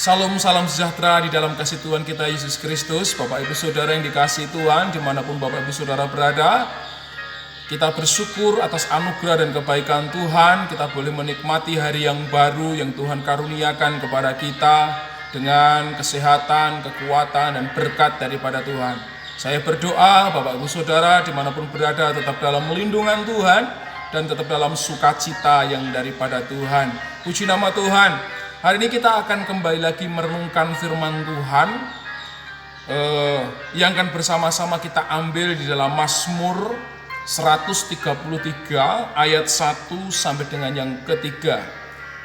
Salam sejahtera di dalam kasih Tuhan kita Yesus Kristus. Bapak Ibu Saudara yang dikasihi Tuhan, dimanapun Bapak Ibu Saudara berada, kita bersyukur atas anugerah dan kebaikan Tuhan. Kita boleh menikmati hari yang baru yang Tuhan karuniakan kepada kita dengan kesehatan, kekuatan, dan berkat daripada Tuhan. Saya berdoa Bapak Ibu Saudara dimanapun berada tetap dalam lindungan Tuhan dan tetap dalam sukacita yang daripada Tuhan. Puji nama Tuhan. Hari ini kita akan kembali lagi merenungkan firman Tuhan yang akan bersama-sama kita ambil di dalam Mazmur 133 ayat 1 sampai dengan yang ketiga.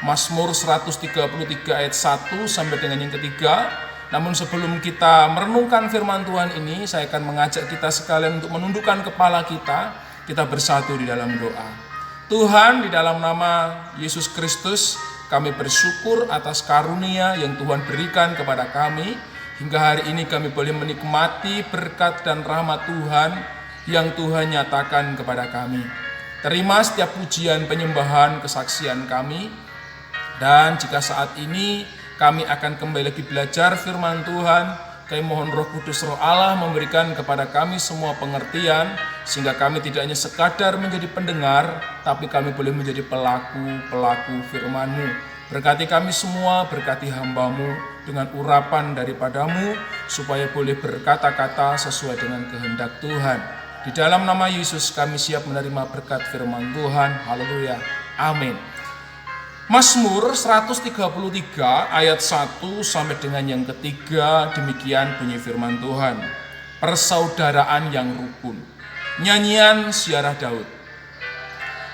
Mazmur 133 ayat 1 sampai dengan yang ketiga. Namun sebelum kita merenungkan firman Tuhan ini, saya akan mengajak kita sekalian untuk menundukkan kepala kita bersatu di dalam doa. Tuhan, di dalam nama Yesus Kristus, kami bersyukur atas karunia yang Tuhan berikan kepada kami. Hingga hari ini kami boleh menikmati berkat dan rahmat Tuhan yang Tuhan nyatakan kepada kami. Terima setiap pujian, penyembahan, kesaksian kami. Dan jika saat ini kami akan kembali lagi belajar firman Tuhan, kami mohon Roh Kudus, Roh Allah memberikan kepada kami semua pengertian, sehingga kami tidak hanya sekadar menjadi pendengar, tapi kami boleh menjadi pelaku firman-Mu. Berkati kami semua, berkati hamba-Mu dengan urapan daripadamu, supaya boleh berkata-kata sesuai dengan kehendak Tuhan. Di dalam nama Yesus kami siap menerima berkat firman Tuhan. Haleluya. Amin. Mazmur 133 ayat 1 sampai dengan yang ketiga, demikian bunyi firman Tuhan. Persaudaraan yang rukun. Nyanyian Ziarah Daud.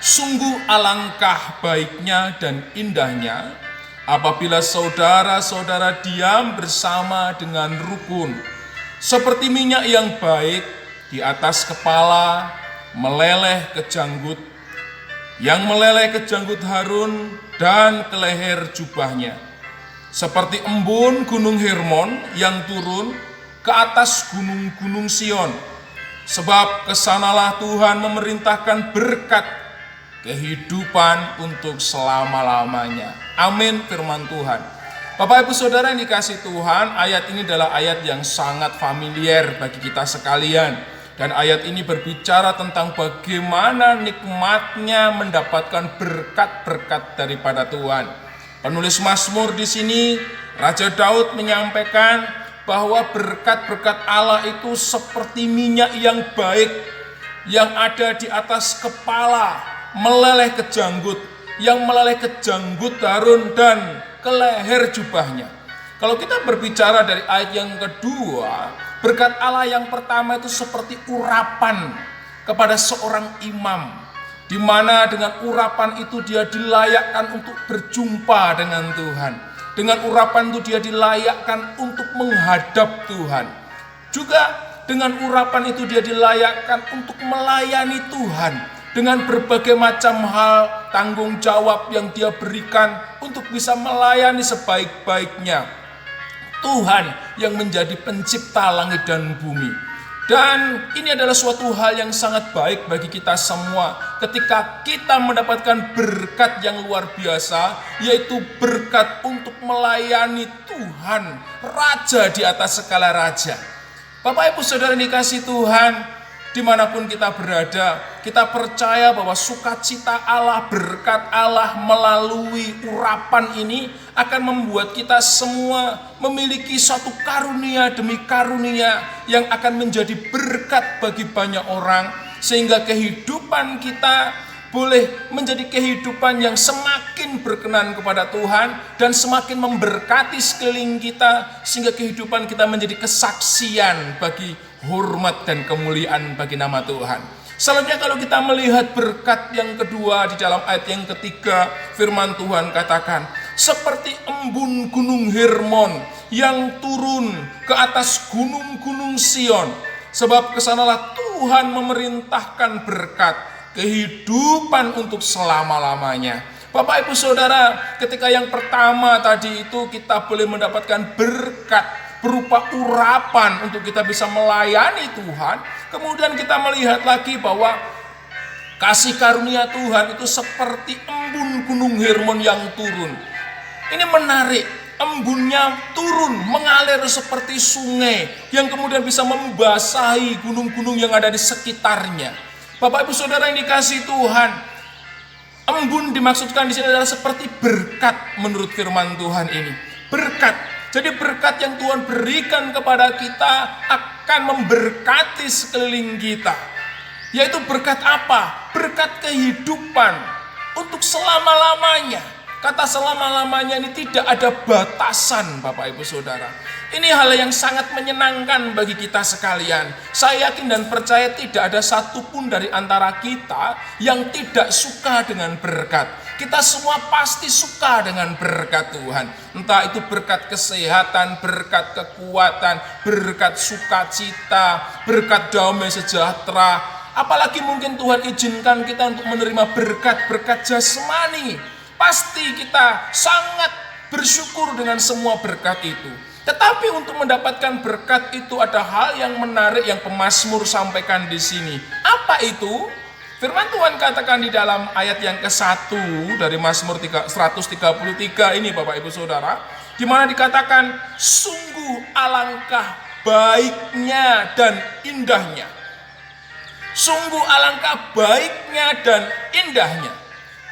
Sungguh alangkah baiknya dan indahnya apabila saudara-saudara diam bersama dengan rukun. Seperti minyak yang baik di atas kepala meleleh ke janggut, yang meleleh ke janggut Harun dan ke leher jubahnya. Seperti embun gunung Hermon yang turun ke atas gunung-gunung Sion. Sebab kesanalah Tuhan memerintahkan berkat kehidupan untuk selama-lamanya. Amin firman Tuhan. Bapak Ibu Saudara yang dikasihi Tuhan, ayat ini adalah ayat yang sangat familiar bagi kita sekalian. Dan ayat ini berbicara tentang bagaimana nikmatnya mendapatkan berkat-berkat daripada Tuhan. Penulis Mazmur di sini, Raja Daud menyampaikan bahwa berkat-berkat Allah itu seperti minyak yang baik yang ada di atas kepala, meleleh ke janggut, yang meleleh ke janggut Harun dan ke leher jubahnya. Kalau kita berbicara dari ayat yang kedua, berkat Allah yang pertama itu seperti urapan kepada seorang imam, di mana dengan urapan itu dia dilayakkan untuk berjumpa dengan Tuhan. Dengan urapan itu dia dilayakkan untuk menghadap Tuhan. Juga dengan urapan itu dia dilayakkan untuk melayani Tuhan. Dengan berbagai macam hal tanggung jawab yang dia berikan untuk bisa melayani sebaik-baiknya Tuhan yang menjadi pencipta langit dan bumi. Dan ini adalah suatu hal yang sangat baik bagi kita semua ketika kita mendapatkan berkat yang luar biasa, yaitu berkat untuk melayani Tuhan, Raja di atas segala raja. Bapak Ibu Saudara dikasihi Tuhan, dimanapun kita berada, kita percaya bahwa sukacita Allah, berkat Allah melalui urapan ini akan membuat kita semua memiliki suatu karunia demi karunia yang akan menjadi berkat bagi banyak orang, sehingga kehidupan kita boleh menjadi kehidupan yang semakin berkenan kepada Tuhan dan semakin memberkati sekeliling kita, sehingga kehidupan kita menjadi kesaksian bagi hormat dan kemuliaan bagi nama Tuhan. Selanjutnya kalau kita melihat berkat yang kedua di dalam ayat yang ketiga, firman Tuhan katakan, seperti embun gunung Hermon yang turun ke atas gunung-gunung Sion. Sebab kesanalah Tuhan memerintahkan berkat kehidupan untuk selama-lamanya. Bapak Ibu Saudara, ketika yang pertama tadi itu kita boleh mendapatkan berkat berupa urapan untuk kita bisa melayani Tuhan. Kemudian kita melihat lagi bahwa kasih karunia Tuhan itu seperti embun gunung Hermon yang turun. Ini menarik. embunnya turun mengalir seperti sungai yang kemudian bisa membasahi gunung-gunung yang ada di sekitarnya. Bapak Ibu Saudara yang dikasihi Tuhan, embun dimaksudkan di sini adalah seperti berkat menurut firman Tuhan ini. Berkat. Jadi berkat yang Tuhan berikan kepada kita akan memberkati sekeliling kita. Yaitu berkat apa? Berkat kehidupan untuk selama-lamanya. Kata selama-lamanya ini tidak ada batasan, Bapak Ibu Saudara. Ini hal yang sangat menyenangkan bagi kita sekalian. Saya yakin dan percaya tidak ada satupun dari antara kita yang tidak suka dengan berkat. Kita semua pasti suka dengan berkat Tuhan. Entah itu berkat kesehatan, berkat kekuatan, berkat sukacita, berkat damai sejahtera. Apalagi mungkin Tuhan izinkan kita untuk menerima berkat-berkat jasmani. Pasti kita sangat bersyukur dengan semua berkat itu. Tetapi untuk mendapatkan berkat itu ada hal yang menarik yang pemazmur sampaikan di sini. Apa itu? Firman Tuhan katakan di dalam ayat yang ke-1 dari Mazmur 133 ini Bapak Ibu Saudara, di mana dikatakan sungguh alangkah baiknya dan indahnya. Sungguh alangkah baiknya dan indahnya.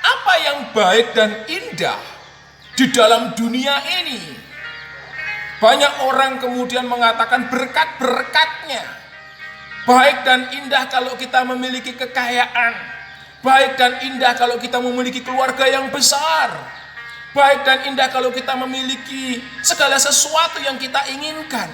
Apa yang baik dan indah di dalam dunia ini? Banyak orang kemudian mengatakan berkat-berkatnya. Baik dan indah kalau kita memiliki kekayaan. Baik dan indah kalau kita memiliki keluarga yang besar. Baik dan indah kalau kita memiliki segala sesuatu yang kita inginkan.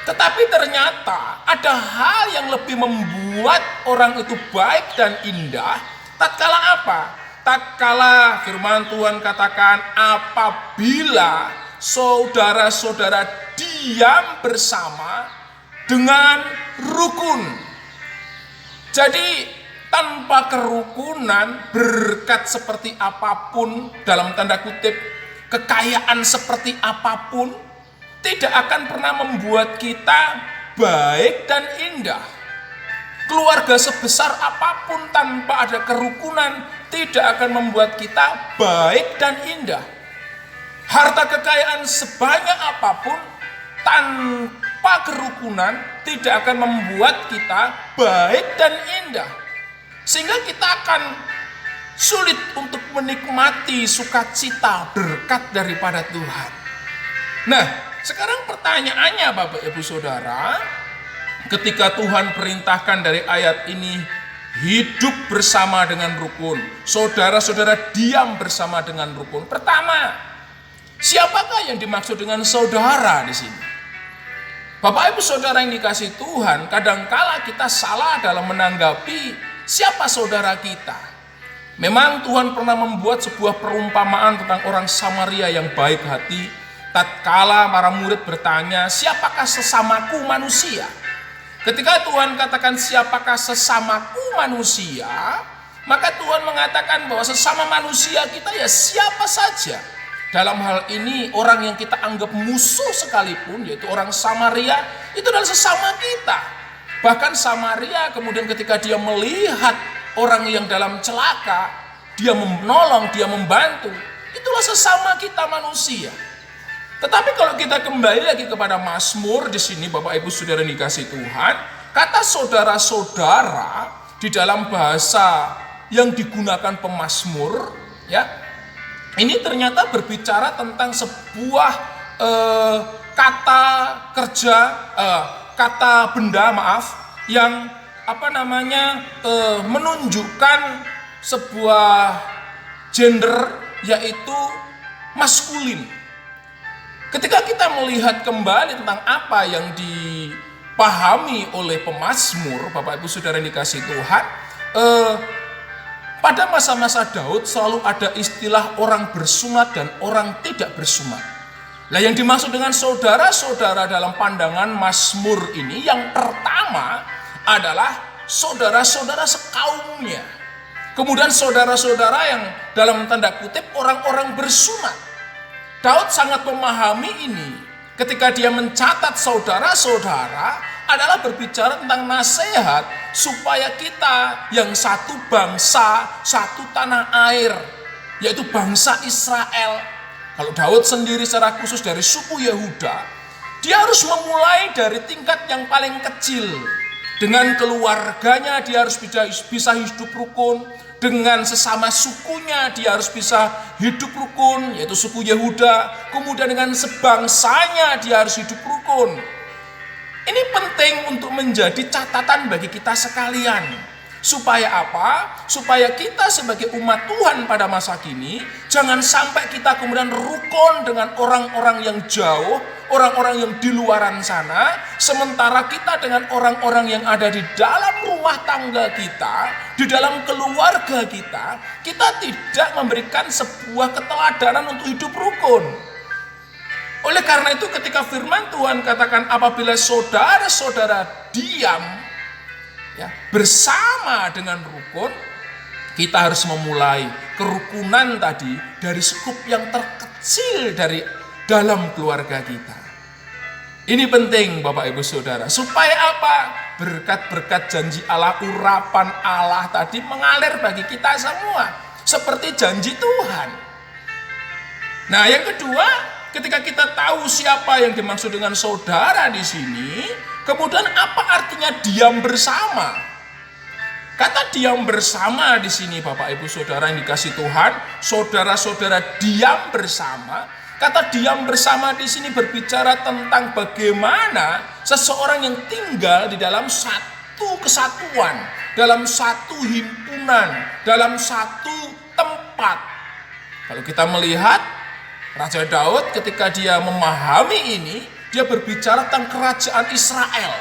Tetapi ternyata ada hal yang lebih membuat orang itu baik dan indah. Tatkala apa? Tatkala firman Tuhan katakan apabila saudara-saudara diam bersama dengan rukun. Jadi tanpa kerukunan, berkat seperti apapun, dalam tanda kutip kekayaan seperti apapun, tidak akan pernah membuat kita baik dan indah. Keluarga sebesar apapun tanpa ada kerukunan tidak akan membuat kita baik dan indah. Harta kekayaan sebanyak apapun tanpa kerukunan tidak akan membuat kita baik dan indah. Sehingga kita akan sulit untuk menikmati sukacita berkat daripada Tuhan. Nah, sekarang pertanyaannya Bapak Ibu Saudara, ketika Tuhan perintahkan dari ayat ini hidup bersama dengan rukun, saudara-saudara diam bersama dengan rukun. Pertama, siapakah yang dimaksud dengan saudara di sini? Bapak Ibu Saudara yang dikasihi Tuhan, kadangkala kita salah dalam menanggapi siapa saudara kita. Memang Tuhan pernah membuat sebuah perumpamaan tentang orang Samaria yang baik hati. Tatkala para murid bertanya, siapakah sesamaku manusia? Ketika Tuhan katakan siapakah sesamaku manusia, maka Tuhan mengatakan bahwa sesama manusia kita ya siapa saja. Dalam hal ini orang yang kita anggap musuh sekalipun, yaitu orang Samaria, itu adalah sesama kita. Bahkan Samaria kemudian ketika dia melihat orang yang dalam celaka, dia menolong, dia membantu. Itulah sesama kita manusia. Tetapi kalau kita kembali lagi kepada Mazmur di sini, Bapak Ibu Saudara yang dikasihi Tuhan, kata saudara-saudara di dalam bahasa yang digunakan pemazmur, ya, ini ternyata berbicara tentang sebuah kata kerja, kata benda, yang menunjukkan sebuah gender, yaitu maskulin. Ketika kita melihat kembali tentang apa yang dipahami oleh pemazmur, Bapak Ibu Saudara yang dikasihi Tuhan, pada masa-masa Daud selalu ada istilah orang bersunat dan orang tidak bersunat. Nah, yang dimaksud dengan saudara-saudara dalam pandangan Mazmur ini, yang pertama adalah saudara-saudara sekaumnya. Kemudian saudara-saudara yang dalam tanda kutip orang-orang bersunat. Daud sangat memahami ini ketika dia mencatat saudara-saudara adalah berbicara tentang nasihat supaya kita yang satu bangsa, satu tanah air, yaitu bangsa Israel, Kalau Daud sendiri secara khusus dari suku Yehuda, dia harus memulai dari tingkat yang paling kecil. Dengan keluarganya dia harus bisa hidup rukun. Dengan sesama sukunya dia harus bisa hidup rukun, yaitu suku Yehuda. Kemudian dengan sebangsanya dia harus hidup rukun. Ini penting untuk menjadi catatan bagi kita sekalian. Supaya apa? Supaya kita sebagai umat Tuhan pada masa kini jangan sampai kita kemudian rukun dengan orang-orang yang jauh, orang-orang yang di luaran sana, sementara kita dengan orang-orang yang ada di dalam rumah tangga kita, di dalam keluarga kita tidak memberikan sebuah keteladanan untuk hidup rukun. Oleh karena itu ketika firman Tuhan katakan apabila saudara-saudara diam bersama dengan rukun, kita harus memulai kerukunan tadi dari skup yang terkecil dari dalam keluarga kita. Ini penting Bapak Ibu Saudara, supaya apa? Berkat-berkat janji Allah, urapan Allah tadi mengalir bagi kita semua seperti janji Tuhan. Nah, yang kedua, ketika kita tahu siapa yang dimaksud dengan saudara di sini, kemudian apa artinya diam bersama? Kata diam bersama di sini Bapak Ibu Saudara yang dikasih Tuhan, saudara-saudara diam bersama. Kata diam bersama di sini berbicara tentang bagaimana seseorang yang tinggal di dalam satu kesatuan, dalam satu himpunan, dalam satu tempat. Kalau kita melihat Raja Daud ketika dia memahami ini, dia berbicara tentang kerajaan Israel.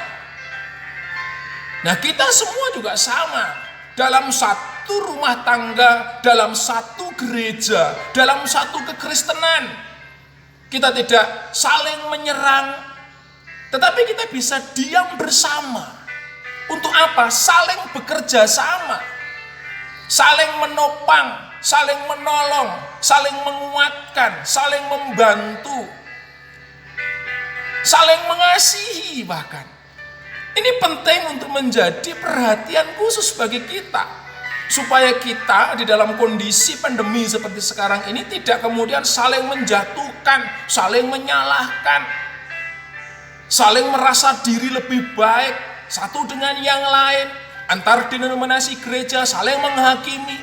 Nah, kita semua juga sama. Dalam satu rumah tangga, dalam satu gereja, dalam satu kekristenan. Kita tidak saling menyerang, tetapi kita bisa diam bersama. Untuk apa? Saling bekerja sama. Saling menopang, saling menolong, saling menguatkan, saling membantu, saling mengasihi bahkan. Ini penting untuk menjadi perhatian khusus bagi kita. Supaya kita di dalam kondisi pandemi seperti sekarang ini tidak kemudian saling menjatuhkan, saling menyalahkan, saling merasa diri lebih baik satu dengan yang lain, antar denominasi gereja saling menghakimi.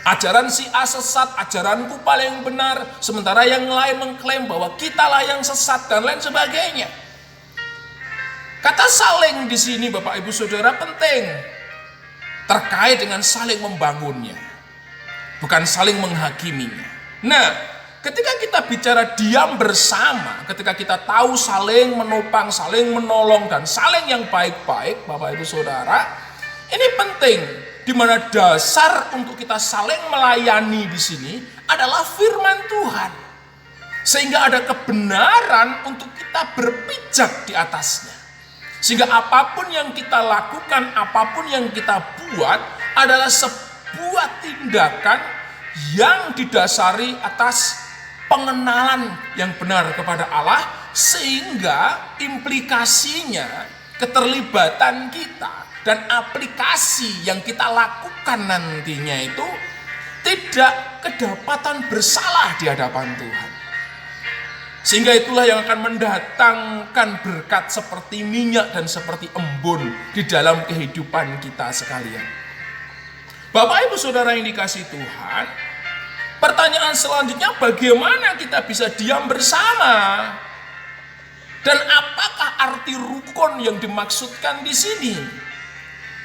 Ajaran si A sesat, ajaranku paling benar, sementara yang lain mengklaim bahwa kitalah yang sesat dan lain sebagainya. Kata saling di sini Bapak Ibu Saudara penting terkait dengan saling membangunnya, bukan saling menghakiminya. Nah, ketika kita bicara diam bersama, ketika kita tahu saling menopang, saling menolong dan saling yang baik-baik, Bapak Ibu Saudara, ini penting di mana dasar untuk kita saling melayani di sini adalah firman Tuhan. Sehingga ada kebenaran untuk kita berpijak di atasnya. Sehingga apapun yang kita lakukan, apapun yang kita buat adalah sebuah tindakan yang didasari atas pengenalan yang benar kepada Allah, sehingga implikasinya keterlibatan kita dan aplikasi yang kita lakukan nantinya itu tidak kedapatan bersalah di hadapan Tuhan. Sehingga itulah yang akan mendatangkan berkat seperti minyak dan seperti embun di dalam kehidupan kita sekalian. Bapak Ibu Saudara yang dikasihi Tuhan, pertanyaan selanjutnya bagaimana kita bisa diam bersama? Dan apakah arti rukun yang dimaksudkan di sini?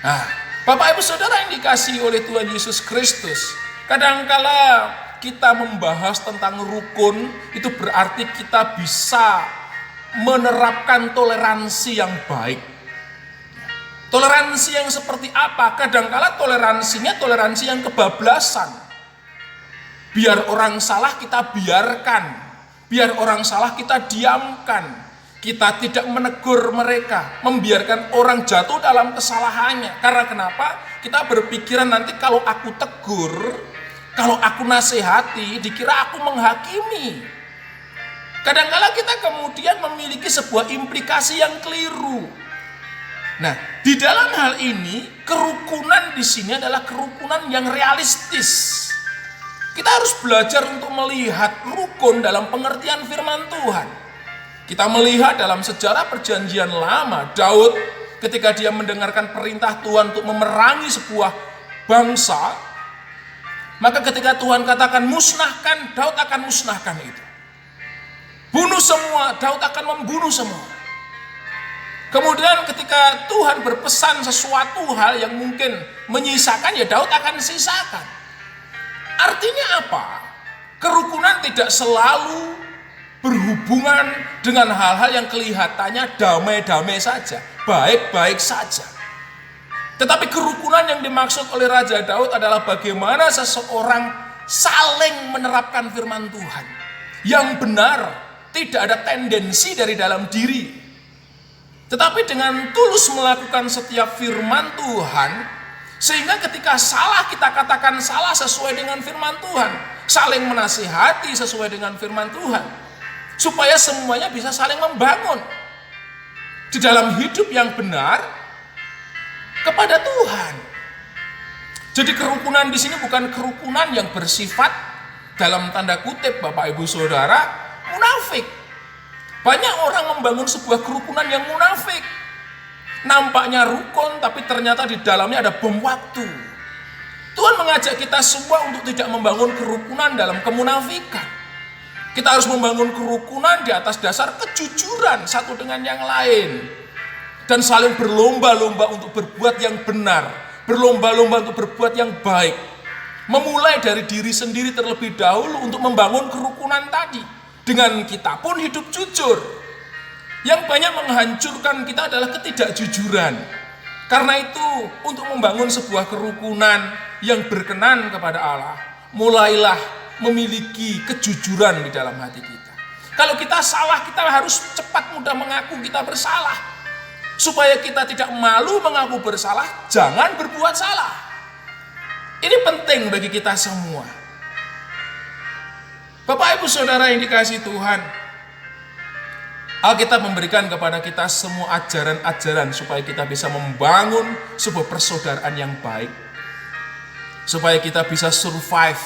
Nah, Bapak Ibu Saudara yang dikasihi oleh Tuhan Yesus Kristus, kadangkala kita membahas tentang rukun, itu berarti kita bisa menerapkan toleransi yang baik. Toleransi yang seperti apa? Kadangkala toleransinya toleransi yang kebablasan. Biar orang salah kita biarkan, biar orang salah kita diamkan. Kita tidak menegur mereka, membiarkan orang jatuh dalam kesalahannya. Karena kenapa? Kita berpikiran nanti kalau aku tegur, kalau aku nasihati, dikira aku menghakimi. Kadang-kala kita kemudian memiliki sebuah implikasi yang keliru. Nah, di dalam hal ini, kerukunan di sini adalah kerukunan yang realistis. Kita harus belajar untuk melihat rukun dalam pengertian firman Tuhan. Kita melihat dalam sejarah perjanjian lama, Daud ketika dia mendengarkan perintah Tuhan untuk memerangi sebuah bangsa, maka ketika Tuhan katakan musnahkan, Daud akan musnahkan itu. Bunuh semua, Daud akan membunuh semua. Kemudian ketika Tuhan berpesan sesuatu hal yang mungkin menyisakan, ya Daud akan sisakan. Artinya apa? Kerukunan tidak selalu berhubungan dengan hal-hal yang kelihatannya damai-damai saja, baik-baik saja. Tetapi kerukunan yang dimaksud oleh Raja Daud adalah bagaimana seseorang saling menerapkan firman Tuhan yang benar, tidak ada tendensi dari dalam diri, tetapi dengan tulus melakukan setiap firman Tuhan, sehingga ketika salah kita katakan salah sesuai dengan firman Tuhan, saling menasihati sesuai dengan firman Tuhan, supaya semuanya bisa saling membangun di dalam hidup yang benar kepada Tuhan. Jadi kerukunan di sini bukan kerukunan yang bersifat dalam tanda kutip Bapak Ibu Saudara munafik. Banyak orang membangun sebuah kerukunan yang munafik. Nampaknya rukun tapi ternyata di dalamnya ada bom waktu. Tuhan mengajak kita semua untuk tidak membangun kerukunan dalam kemunafikan. Kita harus membangun kerukunan di atas dasar kejujuran satu dengan yang lain. Dan saling berlomba-lomba untuk berbuat yang benar. Berlomba-lomba untuk berbuat yang baik. Memulai dari diri sendiri terlebih dahulu untuk membangun kerukunan tadi. Dengan kita pun hidup jujur. Yang banyak menghancurkan kita adalah ketidakjujuran. Karena itu untuk membangun sebuah kerukunan yang berkenan kepada Allah, mulailah memiliki kejujuran di dalam hati kita. Kalau kita salah, kita harus cepat mudah mengaku kita bersalah. Supaya kita tidak malu mengaku bersalah, jangan berbuat salah. Ini penting bagi kita semua. Bapak Ibu Saudara yang dikasihi Tuhan, Alkitab memberikan kepada kita semua ajaran-ajaran supaya kita bisa membangun sebuah persaudaraan yang baik. Supaya kita bisa survive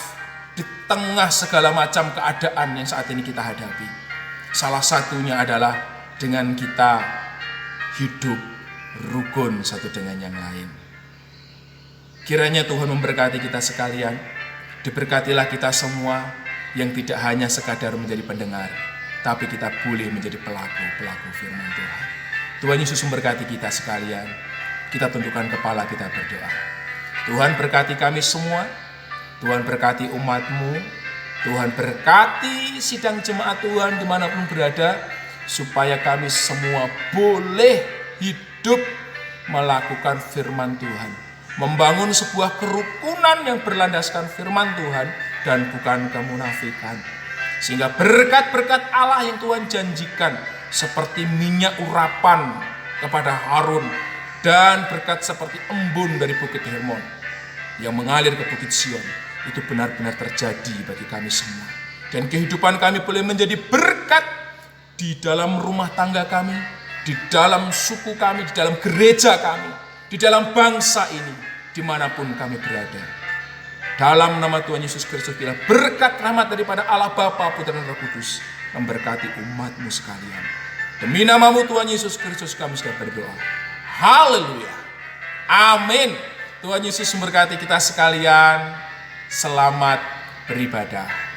di tengah segala macam keadaan yang saat ini kita hadapi. Salah satunya adalah dengan kita hidup rukun satu dengan yang lain. Kiranya Tuhan memberkati kita sekalian. Diberkatilah kita semua yang tidak hanya sekadar menjadi pendengar, tapi kita boleh menjadi pelaku firman Tuhan. Tuhan Yesus memberkati kita sekalian. Kita tundukkan kepala, kita berdoa. Tuhan berkati kami semua. Tuhan berkati umat-Mu. Tuhan berkati sidang jemaat Tuhan dimanapun berada, supaya kami semua boleh hidup melakukan firman Tuhan. Membangun sebuah kerukunan yang berlandaskan firman Tuhan dan bukan kemunafikan. Sehingga berkat-berkat Allah yang Tuhan janjikan seperti minyak urapan kepada Harun dan berkat seperti embun dari Bukit Hermon yang mengalir ke Bukit Sion, itu benar-benar terjadi bagi kami semua. Dan kehidupan kami boleh menjadi berkat di dalam rumah tangga kami, di dalam suku kami, di dalam gereja kami, di dalam bangsa ini, dimanapun kami berada. Dalam nama Tuhan Yesus Kristus, bila berkat rahmat daripada Allah Bapa, Putra dan Roh Kudus memberkati umat-Mu sekalian. Demi nama-Mu Tuhan Yesus Kristus kami sudah berdoa. Haleluya. Amin. Tuhan Yesus memberkati kita sekalian. Selamat beribadah.